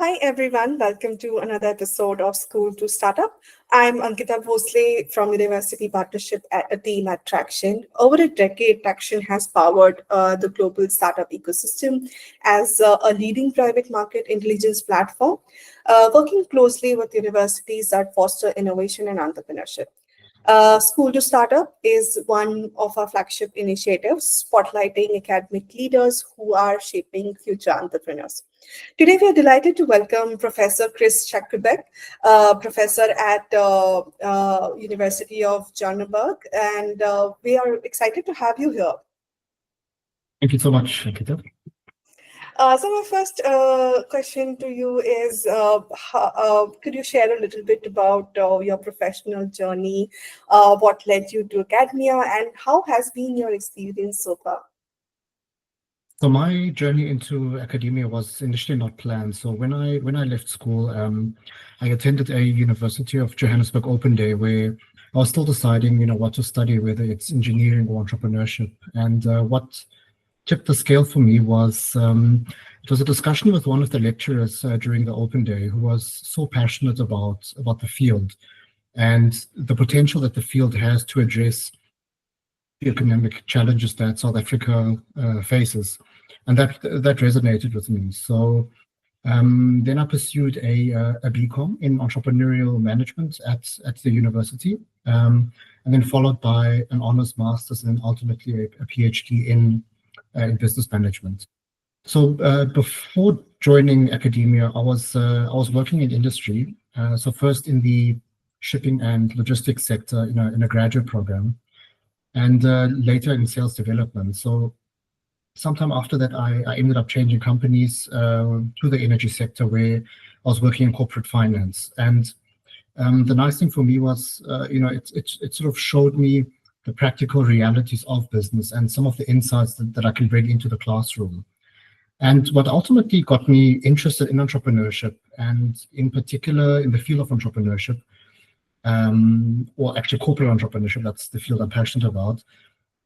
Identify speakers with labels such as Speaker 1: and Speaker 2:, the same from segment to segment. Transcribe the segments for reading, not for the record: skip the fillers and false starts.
Speaker 1: Hi everyone, welcome to another episode of School to Startup. I'm Ankita Bhosle from University Partnership at a team at Tracxn. Over a decade, Tracxn has powered the global startup ecosystem as a leading private market intelligence platform, working closely with universities that foster innovation and entrepreneurship. School to Startup is one of our flagship initiatives, spotlighting academic leaders who are shaping future entrepreneurs. Today, we are delighted to welcome Professor Chris Schachtebeck, professor at University of Johannesburg, and we are excited to have you here.
Speaker 2: Thank you so much, Ankita.
Speaker 1: So my first question to you is, could you share a little bit about your professional journey, what led you to academia, and how has been your experience so far?
Speaker 2: So my journey into academia was initially not planned. So when I left school, I attended a University of Johannesburg open day where I was still deciding, what to study, whether it's engineering or entrepreneurship. And what tipped the scale for me was it was a discussion with one of the lecturers during the open day who was so passionate about the field and the potential that the field has to address the economic challenges that South Africa faces, and that resonated with me. So then I pursued a BCom in entrepreneurial management at the university, and then followed by an honors master's and then ultimately a PhD in business management. So before joining academia, I was working in industry. So first in the shipping and logistics sector, in a graduate program, and later in sales development. So sometime after that, I ended up changing companies to the energy sector, where I was working in corporate finance. And the nice thing for me was, it sort of showed me the practical realities of business and some of the insights that I can bring into the classroom. And what ultimately got me interested in entrepreneurship, and in particular in the field of entrepreneurship, or actually corporate entrepreneurship, that's the field I'm passionate about,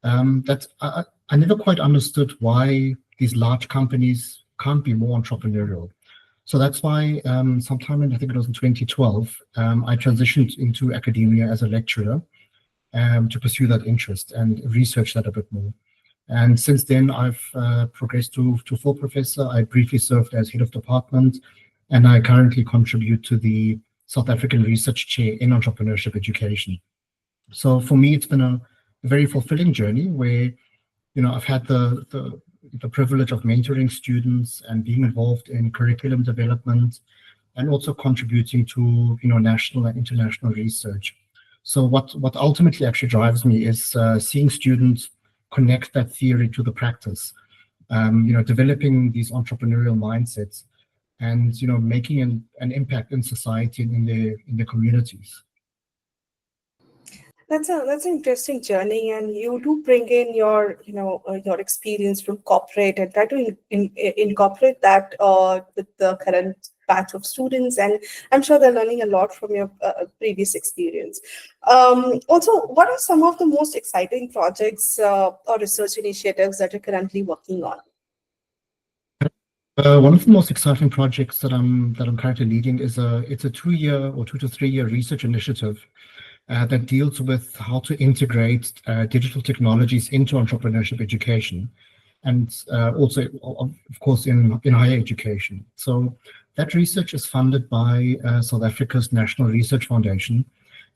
Speaker 2: that I never quite understood why these large companies can't be more entrepreneurial. So that's why sometime in, I think it was in 2012, I transitioned into academia as a lecturer to pursue that interest and research that a bit more. And since then, I've progressed to full professor. I briefly served as head of department, and I currently contribute to the South African Research Chair in Entrepreneurship Education. So for me, it's been a very fulfilling journey where, I've had the privilege of mentoring students and being involved in curriculum development, and also contributing to, national and international research. So what ultimately actually drives me is seeing students connect that theory to the practice, developing these entrepreneurial mindsets, and making an impact in society and in their communities.
Speaker 1: That's an interesting journey, and you do bring in your your experience from corporate and try to incorporate that with the current batch of students, and I'm sure they're learning a lot from your previous experience. Also, what are some of the most exciting projects or research initiatives that you're currently working on?
Speaker 2: One of the most exciting projects that I'm currently leading is it's a 2-year or 2 to 3 year research initiative that deals with how to integrate digital technologies into entrepreneurship education, and also, of course, in higher education. So that research is funded by South Africa's National Research Foundation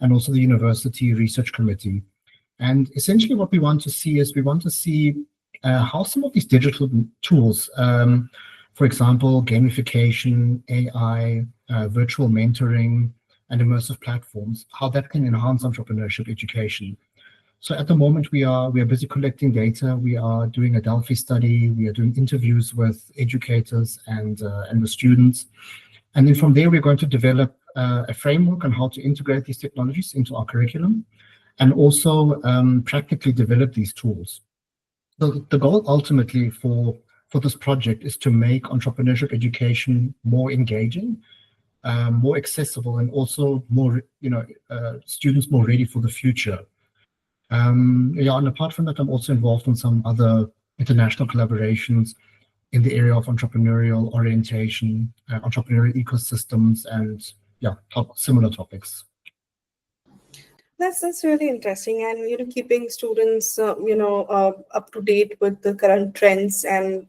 Speaker 2: and also the University Research Committee. And essentially what we want to see is how some of these digital tools, for example, gamification, AI, virtual mentoring, and immersive platforms, how that can enhance entrepreneurship education. So at the moment, we are busy collecting data. We are doing a Delphi study. We are doing interviews with educators and with students. And then from there, we're going to develop a framework on how to integrate these technologies into our curriculum, and also practically develop these tools. So the goal ultimately for this project is to make entrepreneurship education more engaging, more accessible, and also more, students more ready for the future. And apart from that, I'm also involved in some other international collaborations in the area of entrepreneurial orientation, entrepreneurial ecosystems, and yeah, similar topics.
Speaker 1: That's really interesting, and keeping students up to date with the current trends. And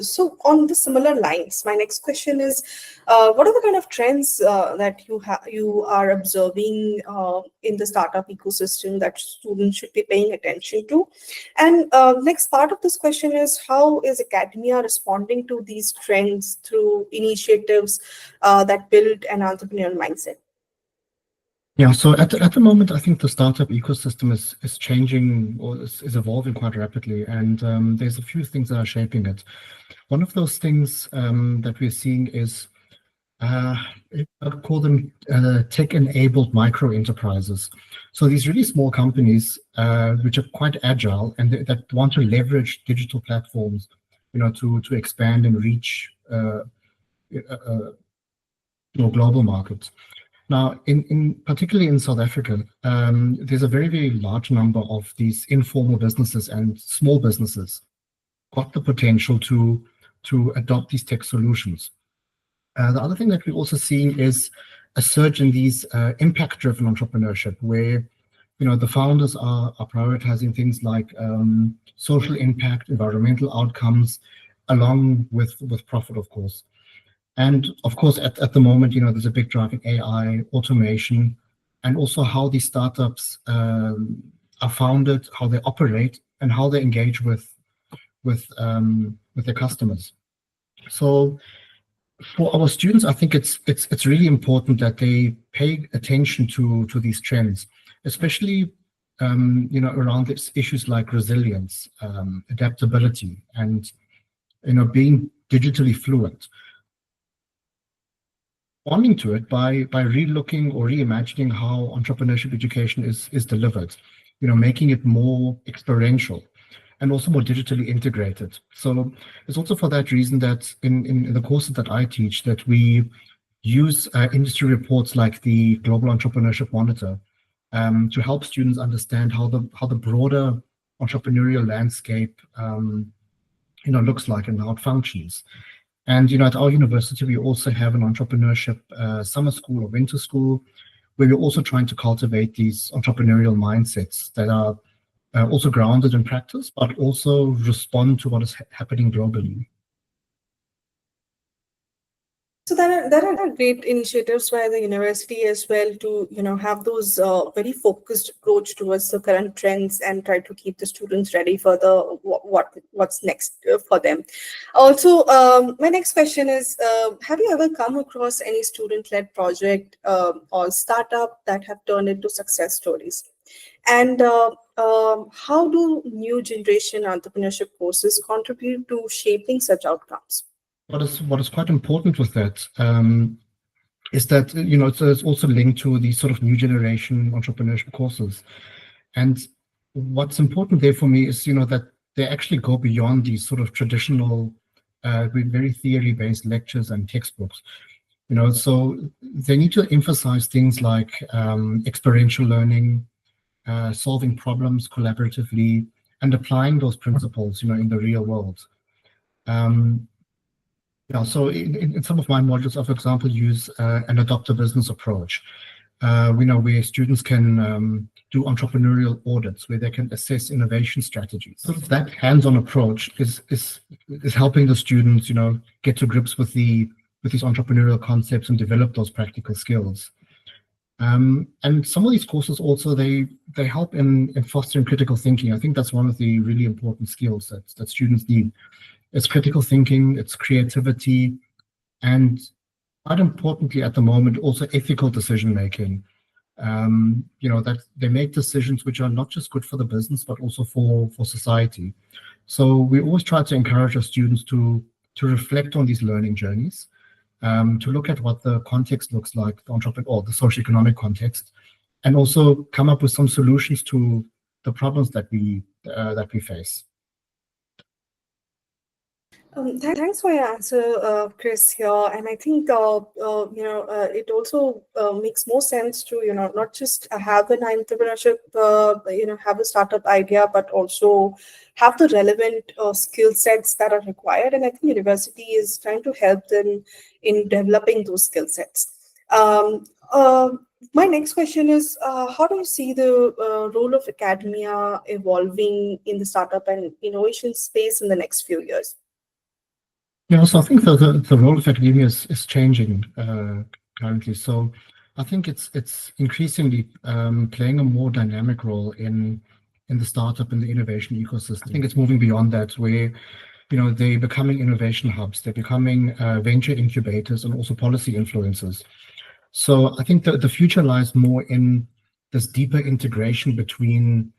Speaker 1: so, on the similar lines, my next question is, what are the kind of trends that you are observing in the startup ecosystem that students should be paying attention to? And next part of this question is, how is academia responding to these trends through initiatives that build an entrepreneurial mindset?
Speaker 2: Yeah, so at the moment, I think the startup ecosystem is changing, or is evolving quite rapidly, and there's a few things that are shaping it. One of those things that we're seeing is I call them tech-enabled micro enterprises. So these really small companies, which are quite agile and that want to leverage digital platforms, to expand and reach global markets. Now, particularly in South Africa, there's a very, very large number of these informal businesses and small businesses got the potential to adopt these tech solutions. The other thing that we're also seeing is a surge in these impact-driven entrepreneurship, where the founders are prioritizing things like social impact, environmental outcomes, along with profit, of course. And of course, at the moment, there's a big drive in AI, automation, and also how these startups are founded, how they operate, and how they engage with their customers. So for our students, I think it's really important that they pay attention to these trends, especially around these issues like resilience, adaptability, and being digitally fluent. Responding to it by relooking or reimagining how entrepreneurship education is delivered, making it more experiential and also more digitally integrated. So it's also for that reason that in the courses that I teach, that we use industry reports like the Global Entrepreneurship Monitor to help students understand how the broader entrepreneurial landscape looks like and how it functions. And at our university, we also have an entrepreneurship summer school or winter school, where we're also trying to cultivate these entrepreneurial mindsets that are also grounded in practice, but also respond to what is happening globally.
Speaker 1: So there are great initiatives by the university as well to have those very focused approach towards the current trends and try to keep the students ready for the what's next for them. Also, my next question is: have you ever come across any student-led project or startup that have turned into success stories? And how do new generation entrepreneurship courses contribute to shaping such outcomes?
Speaker 2: What is quite important with that is that it's also linked to these sort of new generation entrepreneurship courses. And what's important there for me is that they actually go beyond these sort of traditional, very theory-based lectures and textbooks. So they need to emphasize things like experiential learning, solving problems collaboratively, and applying those principles in the real world. So in some of my modules, I, for example, use an adopt a business approach. Where students can do entrepreneurial audits, where they can assess innovation strategies. So that hands-on approach is helping the students, get to grips with these entrepreneurial concepts and develop those practical skills. And some of these courses also they help in fostering critical thinking. I think that's one of the really important skills that students need. It's critical thinking, it's creativity, and quite importantly at the moment, also ethical decision making. That they make decisions which are not just good for the business, but also for society. So we always try to encourage our students to reflect on these learning journeys, to look at what the context looks like, the socioeconomic context, and also come up with some solutions to the problems that we face.
Speaker 1: Thanks for your answer, Chris. Here, and I think it also makes more sense to not just have an entrepreneurship, have a startup idea, but also have the relevant skill sets that are required. And I think university is trying to help them in developing those skill sets. Um, uh, my next question is, how do you see the role of academia evolving in the startup and innovation space in the next few years?
Speaker 2: So I think the role of academia is changing currently. So I think it's increasingly playing a more dynamic role in the startup and the innovation ecosystem. I think it's moving beyond that, where they're becoming innovation hubs, they're becoming venture incubators, and also policy influencers. So I think the future lies more in this deeper integration between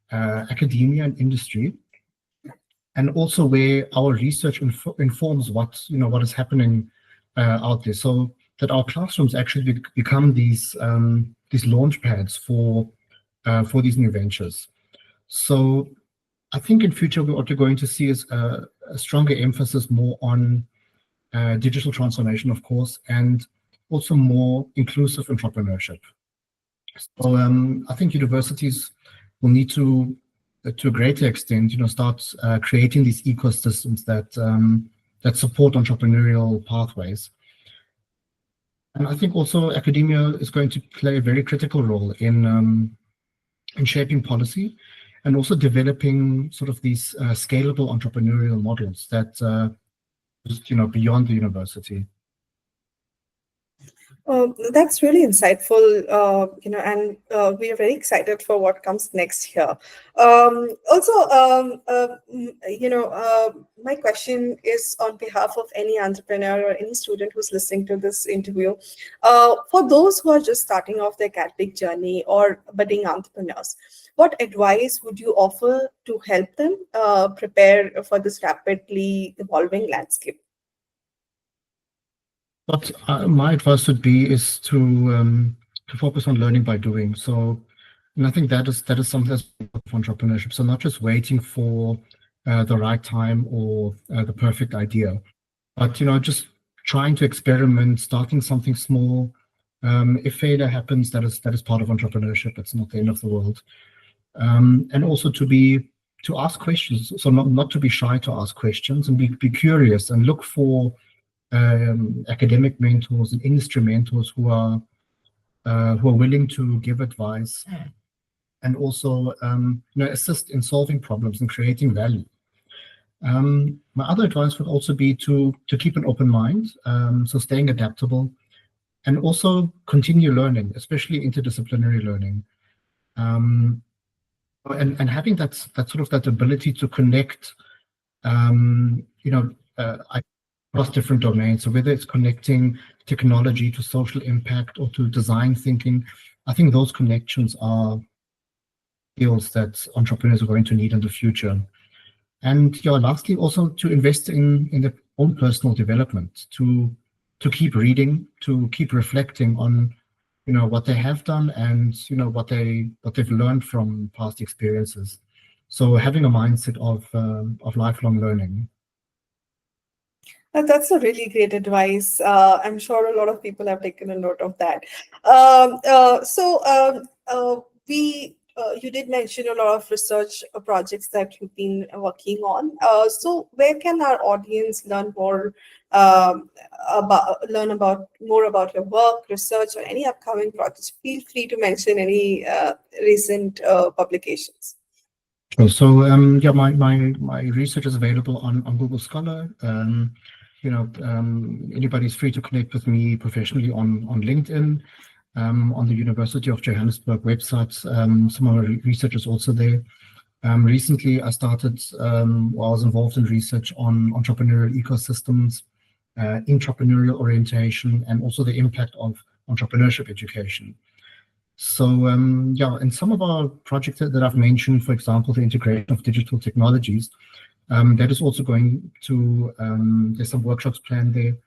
Speaker 2: academia and industry, and also where our research informs what is happening out there, so that our classrooms actually become these launch pads for these new ventures. So I think in future what we're going to see is a stronger emphasis more on digital transformation, of course, and also more inclusive entrepreneurship. So I think universities will need to a greater extent, start creating these ecosystems that support entrepreneurial pathways. And I think also academia is going to play a very critical role in shaping policy, and also developing sort of these scalable entrepreneurial models that beyond the university.
Speaker 1: That's really insightful, and we are very excited for what comes next here. My question is on behalf of any entrepreneur or any student who's listening to this interview. For those who are just starting off their academic journey or budding entrepreneurs, what advice would you offer to help them prepare for this rapidly evolving landscape?
Speaker 2: But my advice would be is to focus on learning by doing. So, and I think that is something that's for entrepreneurship. So not just waiting for the right time or the perfect idea, but just trying to experiment, starting something small. If failure happens, that is part of entrepreneurship. It's not the end of the world. And also to ask questions. So not to be shy to ask questions, and be curious and look for academic mentors and industry mentors who are willing to give advice, and also assist in solving problems and creating value. My other advice would also be to keep an open mind, so staying adaptable, and also continue learning, especially interdisciplinary learning, and having that sort of that ability to connect, across different domains. So whether it's connecting technology to social impact or to design thinking, I think those connections are skills that entrepreneurs are going to need in the future. And lastly, also to invest in their own personal development, to keep reading, to keep reflecting on what they have done, and what they've learned from past experiences. So having a mindset of lifelong learning.
Speaker 1: That's a really great advice. I'm sure a lot of people have taken a note of that. You did mention a lot of research projects that you've been working on. So where can our audience learn more more about your work, research, or any upcoming projects? Feel free to mention any recent publications.
Speaker 2: So my research is available on Google Scholar. Anybody's free to connect with me professionally on LinkedIn, on the University of Johannesburg website. Some of my research is also there. Recently, I was involved in research on entrepreneurial ecosystems, intrapreneurial orientation, and also the impact of entrepreneurship education. So in some of our projects that I've mentioned, for example, the integration of digital technologies, that is also going to, there's some workshops planned there.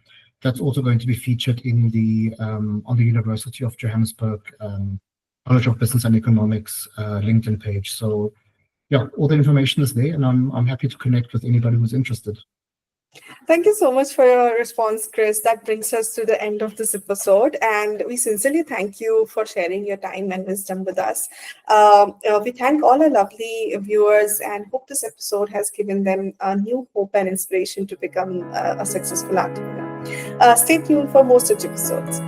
Speaker 2: That's also going to be featured in on the University of Johannesburg College of Business and Economics LinkedIn page. So all the information is there, and I'm happy to connect with anybody who's interested.
Speaker 1: Thank you so much for your response, Chris. That brings us to the end of this episode, and we sincerely thank you for sharing your time and wisdom with us. We thank all our lovely viewers and hope this episode has given them a new hope and inspiration to become a successful entrepreneur. Stay tuned for more such episodes.